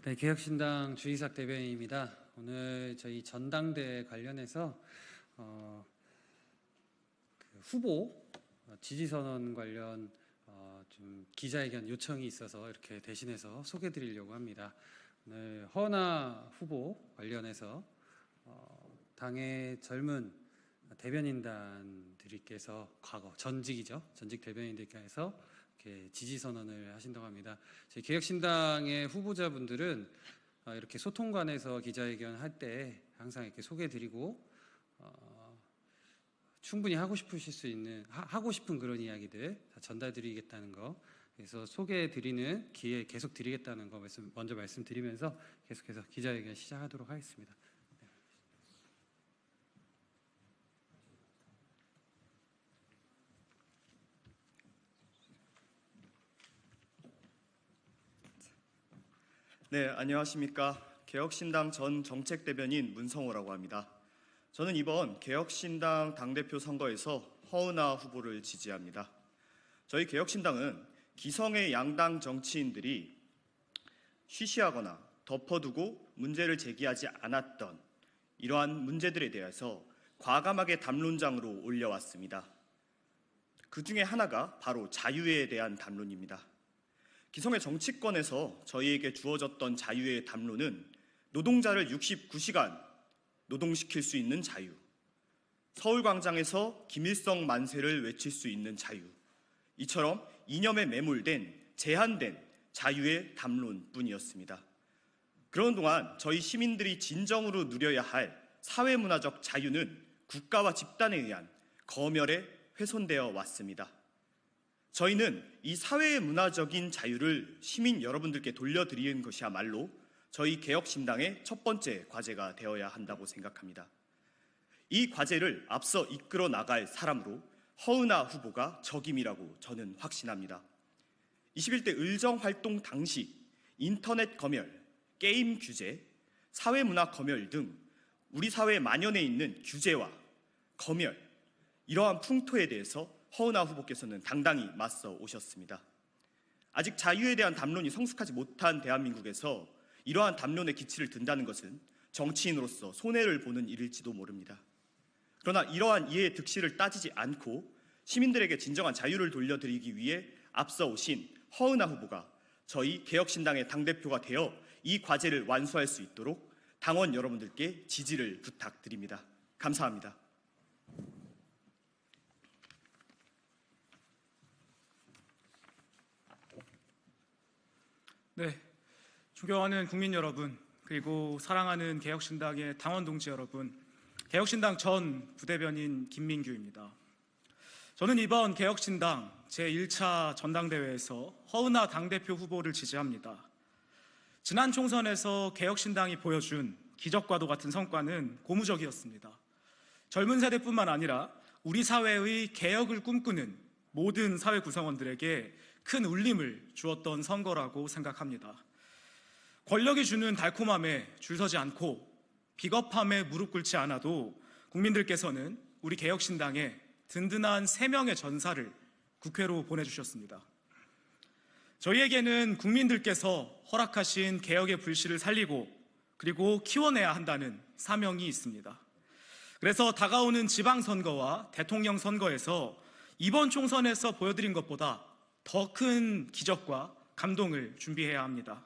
네, 개혁신당 주이삭 대변인입니다. 오늘 저희 전당대회 관련해서 후보 지지선언 관련 좀 기자회견 요청이 있어서 이렇게 대신해서 소개드리려고 합니다. 오늘 허은하 후보 관련해서 당의 젊은 대변인단들께서 과거 전직 대변인들께서 이렇게 지지선언을 하신다고 합니다. 저희 개혁신당의 후보자분들은 이렇게 소통관에서 기자회견 할 때 항상 이렇게 소개드리고 충분히 하고 싶은 그런 이야기들 다 전달드리겠다는 거, 그래서 소개드리는 기회 계속 드리겠다는 거 먼저 말씀드리면서 계속해서 기자회견 시작하도록 하겠습니다. 네, 안녕하십니까. 개혁신당 전 정책대변인 문성호라고 합니다. 저는 이번 개혁신당 당대표 선거에서 허은하 후보를 지지합니다. 저희 개혁신당은 기성의 양당 정치인들이 쉬쉬하거나 덮어두고 문제를 제기하지 않았던 이러한 문제들에 대해서 과감하게 담론장으로 올려왔습니다. 그 중에 하나가 바로 자유에 대한 담론입니다. 기성의 정치권에서 저희에게 주어졌던 자유의 담론은 노동자를 69시간 노동시킬 수 있는 자유, 서울광장에서 김일성 만세를 외칠 수 있는 자유, 이처럼 이념에 매몰된 제한된 자유의 담론뿐이었습니다. 그런 동안 저희 시민들이 진정으로 누려야 할 사회문화적 자유는 국가와 집단에 의한 검열에 훼손되어 왔습니다. 저희는 이 사회의 문화적인 자유를 시민 여러분들께 돌려드리는 것이야말로 저희 개혁신당의 첫 번째 과제가 되어야 한다고 생각합니다. 이 과제를 앞서 이끌어 나갈 사람으로 허은하 후보가 적임이라고 저는 확신합니다. 21대 의정활동 당시 인터넷 검열, 게임 규제, 사회문화 검열 등 우리 사회에 만연해 있는 규제와 검열, 이러한 풍토에 대해서 허은하 후보께서는 당당히 맞서 오셨습니다. 아직 자유에 대한 담론이 성숙하지 못한 대한민국에서 이러한 담론의 기치를 든다는 것은 정치인으로서 손해를 보는 일일지도 모릅니다. 그러나 이러한 이해의 득실을 따지지 않고 시민들에게 진정한 자유를 돌려드리기 위해 앞서 오신 허은하 후보가 저희 개혁신당의 당대표가 되어 이 과제를 완수할 수 있도록 당원 여러분들께 지지를 부탁드립니다. 감사합니다. 네, 존경하는 국민 여러분, 그리고 사랑하는 개혁신당의 당원 동지 여러분, 개혁신당 전 부대변인 김민규입니다. 저는 이번 개혁신당 제1차 전당대회에서 허은하 당대표 후보를 지지합니다. 지난 총선에서 개혁신당이 보여준 기적과도 같은 성과는 고무적이었습니다. 젊은 세대뿐만 아니라 우리 사회의 개혁을 꿈꾸는 모든 사회 구성원들에게 큰 울림을 주었던 선거라고 생각합니다. 권력이 주는 달콤함에 줄서지 않고 비겁함에 무릎 꿇지 않아도 국민들께서는 우리 개혁신당에 든든한 3명의 전사를 국회로 보내주셨습니다. 저희에게는 국민들께서 허락하신 개혁의 불씨를 살리고 그리고 키워내야 한다는 사명이 있습니다. 그래서 다가오는 지방선거와 대통령 선거에서 이번 총선에서 보여드린 것보다 더 큰 기적과 감동을 준비해야 합니다.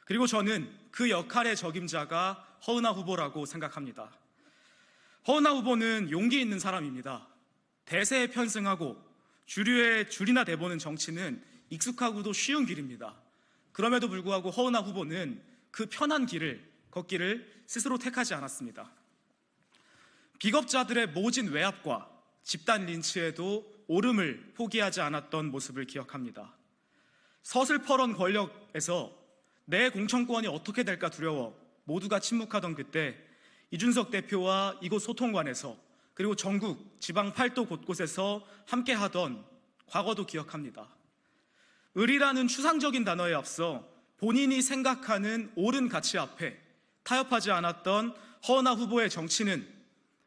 그리고 저는 그 역할의 적임자가 허은하 후보라고 생각합니다. 허은하 후보는 용기 있는 사람입니다. 대세에 편승하고 주류의 줄이나 대보는 정치는 익숙하고도 쉬운 길입니다. 그럼에도 불구하고 허은하 후보는 그 편한 길을 걷기를 스스로 택하지 않았습니다. 비겁자들의 모진 외압과 집단 린치에도 오름을 포기하지 않았던 모습을 기억합니다. 서슬퍼런 권력에서 내 공천권이 어떻게 될까 두려워 모두가 침묵하던 그때 이준석 대표와 이곳 소통관에서 그리고 전국 지방 8도 곳곳에서 함께하던 과거도 기억합니다. 을이라는 추상적인 단어에 앞서 본인이 생각하는 옳은 가치 앞에 타협하지 않았던 허은하 후보의 정치는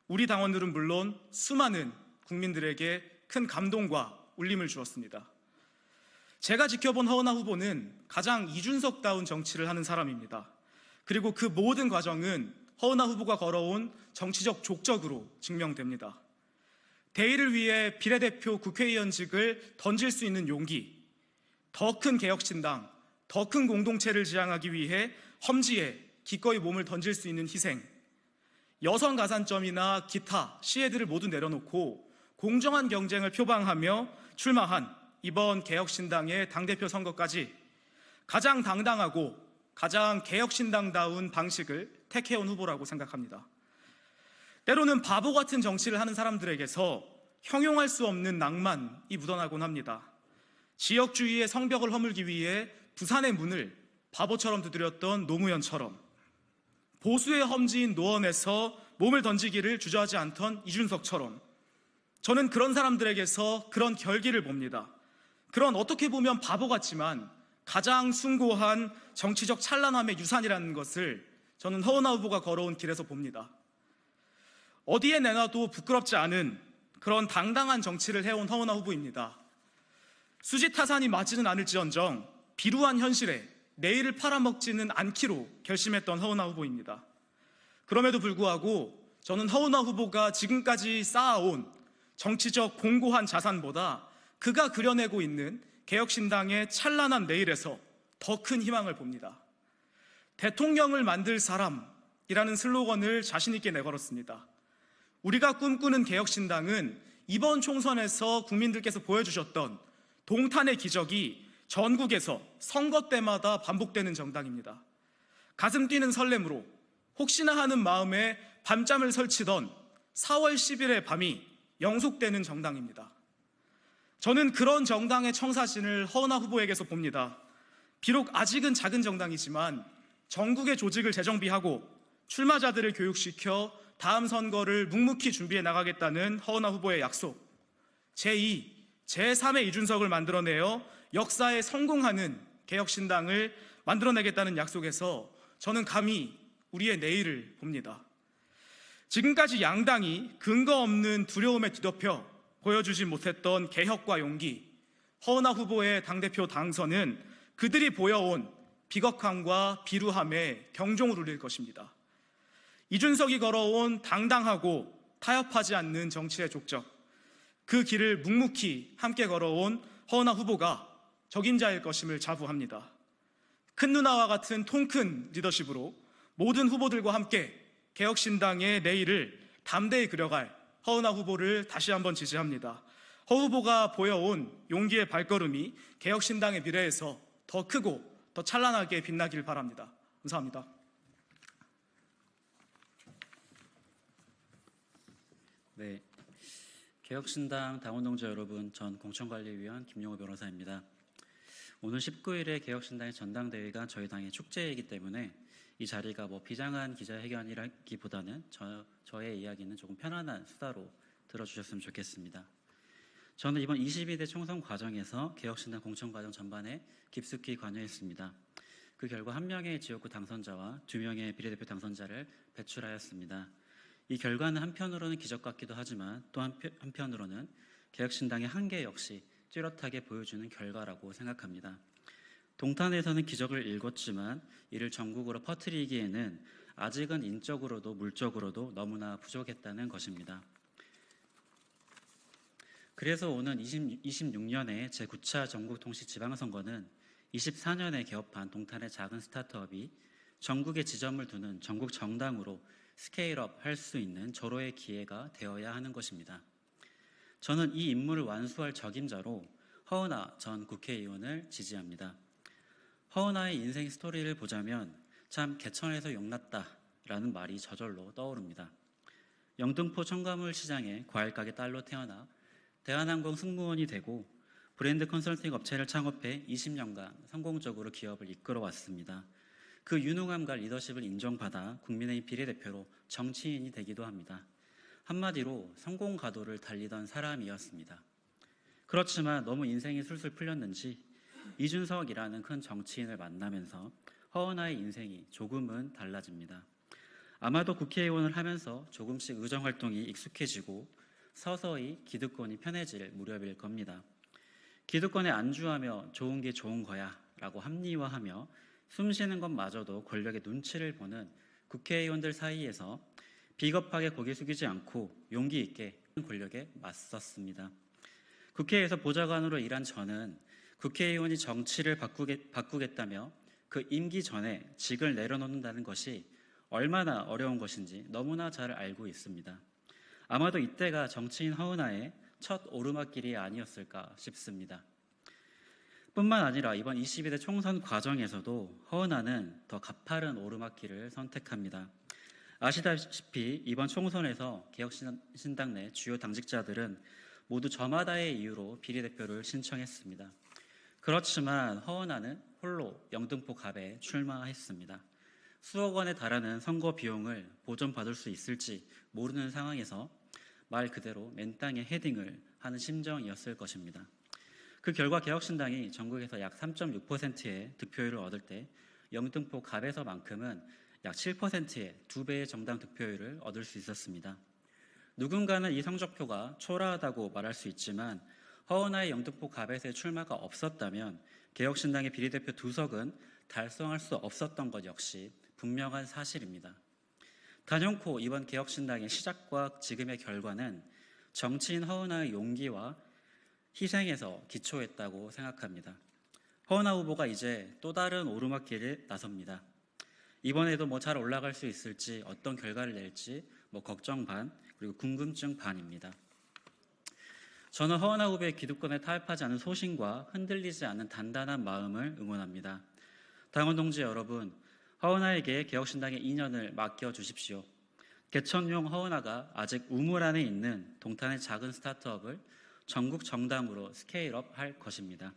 우리 당원들은 물론 수많은 국민들에게 큰 감동과 울림을 주었습니다. 제가 지켜본 허은하 후보는 가장 이준석다운 정치를 하는 사람입니다. 그리고 그 모든 과정은 허은하 후보가 걸어온 정치적 족적으로 증명됩니다. 대의를 위해 비례대표 국회의원직을 던질 수 있는 용기, 더 큰 개혁신당, 더 큰 공동체를 지향하기 위해 험지에 기꺼이 몸을 던질 수 있는 희생, 여성 가산점이나 기타 시혜들을 모두 내려놓고 공정한 경쟁을 표방하며 출마한 이번 개혁신당의 당대표 선거까지 가장 당당하고 가장 개혁신당다운 방식을 택해온 후보라고 생각합니다. 때로는 바보 같은 정치를 하는 사람들에게서 형용할 수 없는 낭만이 묻어나곤 합니다. 지역주의의 성벽을 허물기 위해 부산의 문을 바보처럼 두드렸던 노무현처럼, 보수의 험지인 노원에서 몸을 던지기를 주저하지 않던 이준석처럼, 저는 그런 사람들에게서 그런 결기를 봅니다. 그런 어떻게 보면 바보 같지만 가장 숭고한 정치적 찬란함의 유산이라는 것을 저는 허은하 후보가 걸어온 길에서 봅니다. 어디에 내놔도 부끄럽지 않은 그런 당당한 정치를 해온 허은하 후보입니다. 수지타산이 맞지는 않을지언정 비루한 현실에 내일을 팔아먹지는 않기로 결심했던 허은하 후보입니다. 그럼에도 불구하고 저는 허은하 후보가 지금까지 쌓아온 정치적 공고한 자산보다 그가 그려내고 있는 개혁신당의 찬란한 내일에서 더 큰 희망을 봅니다. 대통령을 만들 사람이라는 슬로건을 자신 있게 내걸었습니다. 우리가 꿈꾸는 개혁신당은 이번 총선에서 국민들께서 보여주셨던 동탄의 기적이 전국에서 선거 때마다 반복되는 정당입니다. 가슴 뛰는 설렘으로 혹시나 하는 마음에 밤잠을 설치던 4월 10일의 밤이 영속되는 정당입니다. 저는 그런 정당의 청사진을 허은하 후보에게서 봅니다. 비록 아직은 작은 정당이지만 전국의 조직을 재정비하고 출마자들을 교육시켜 다음 선거를 묵묵히 준비해 나가겠다는 허은하 후보의 약속, 제2, 제3의 이준석을 만들어내어 역사에 성공하는 개혁신당을 만들어내겠다는 약속에서 저는 감히 우리의 내일을 봅니다. 지금까지 양당이 근거 없는 두려움에 뒤덮여 보여주지 못했던 개혁과 용기, 허은하 후보의 당대표 당선은 그들이 보여온 비겁함과 비루함에 경종을 울릴 것입니다. 이준석이 걸어온 당당하고 타협하지 않는 정치의 족적, 그 길을 묵묵히 함께 걸어온 허은하 후보가 적임자일 것임을 자부합니다. 큰 누나와 같은 통큰 리더십으로 모든 후보들과 함께 개혁신당의 내일을 담대히 그려갈 허은하 후보를 다시 한번 지지합니다. 허 후보가 보여온 용기의 발걸음이 개혁신당의 미래에서 더 크고 더 찬란하게 빛나길 바랍니다. 감사합니다. 네, 개혁신당 당원동지 여러분, 전 공천관리위원 김용호 변호사입니다. 오늘 19일에 개혁신당의 전당대회가 저희 당의 축제이기 때문에 이 자리가 비장한 기자회견이라기보다는 저의 이야기는 조금 편안한 수다로 들어주셨으면 좋겠습니다. 저는 이번 22대 총선 과정에서 개혁신당 공천 과정 전반에 깊숙이 관여했습니다. 그 결과 1명의 지역구 당선자와 2명의 비례대표 당선자를 배출하였습니다. 이 결과는 한편으로는 기적 같기도 하지만 또 한편으로는 개혁신당의 한계 역시 뚜렷하게 보여주는 결과라고 생각합니다. 동탄에서는 기적을 일궜지만 이를 전국으로 퍼뜨리기에는 아직은 인적으로도 물적으로도 너무나 부족했다는 것입니다. 그래서 오는 26년의 제9차 전국동시 지방선거는 24년에 개업한 동탄의 작은 스타트업이 전국에 지점을 두는 전국 정당으로 스케일업 할 수 있는 절호의 기회가 되어야 하는 것입니다. 저는 이 임무를 완수할 적임자로 허은하 전 국회의원을 지지합니다. 허은하의 인생 스토리를 보자면 참 개천에서 용났다라는 말이 저절로 떠오릅니다. 영등포 청가물 시장의 과일가게 딸로 태어나 대한항공 승무원이 되고 브랜드 컨설팅 업체를 창업해 20년간 성공적으로 기업을 이끌어왔습니다. 그 유능함과 리더십을 인정받아 국민의힘 비례대표로 정치인이 되기도 합니다. 한마디로 성공 가도를 달리던 사람이었습니다. 그렇지만 너무 인생이 술술 풀렸는지 이준석이라는 큰 정치인을 만나면서 허은하의 인생이 조금은 달라집니다. 아마도 국회의원을 하면서 조금씩 의정활동이 익숙해지고 서서히 기득권이 편해질 무렵일 겁니다. 기득권에 안주하며 좋은 게 좋은 거야 라고 합리화하며 숨쉬는 것마저도 권력의 눈치를 보는 국회의원들 사이에서 비겁하게 고개 숙이지 않고 용기 있게 권력에 맞섰습니다. 국회에서 보좌관으로 일한 저는 국회의원이 정치를 바꾸겠다며 그 임기 전에 직을 내려놓는다는 것이 얼마나 어려운 것인지 너무나 잘 알고 있습니다. 아마도 이때가 정치인 허은하의 첫 오르막길이 아니었을까 싶습니다. 뿐만 아니라 이번 22대 총선 과정에서도 허은하는 더 가파른 오르막길을 선택합니다. 아시다시피 이번 총선에서 개혁신당 내 주요 당직자들은 모두 저마다의 이유로 비례대표를 신청했습니다. 그렇지만 허은하는 홀로 영등포 갑에 출마했습니다. 수억 원에 달하는 선거 비용을 보전받을 수 있을지 모르는 상황에서 말 그대로 맨땅에 헤딩을 하는 심정이었을 것입니다. 그 결과 개혁신당이 전국에서 약 3.6%의 득표율을 얻을 때 영등포 갑에서만큼은 약 7%의 2배의 정당 득표율을 얻을 수 있었습니다. 누군가는 이 성적표가 초라하다고 말할 수 있지만 허은하의 영등포 갑에서의 출마가 없었다면 개혁신당의 비례대표 2석은 달성할 수 없었던 것 역시 분명한 사실입니다. 단연코 이번 개혁신당의 시작과 지금의 결과는 정치인 허은하의 용기와 희생에서 기초했다고 생각합니다. 허은하 후보가 이제 또 다른 오르막길에 나섭니다. 이번에도 잘 올라갈 수 있을지 어떤 결과를 낼지 걱정 반 그리고 궁금증 반입니다. 저는 허은하 후보의 기득권에 타협하지 않은 소신과 흔들리지 않는 단단한 마음을 응원합니다. 당원 동지 여러분, 허은하에게 개혁신당의 2년을 맡겨주십시오. 개천용 허은하가 아직 우물 안에 있는 동탄의 작은 스타트업을 전국 정당으로 스케일업 할 것입니다.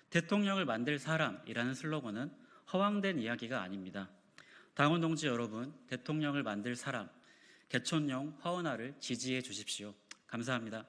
대통령을 만들 사람이라는 슬로건은 허황된 이야기가 아닙니다. 당원 동지 여러분, 대통령을 만들 사람, 개천용 허은하를 지지해 주십시오. 감사합니다.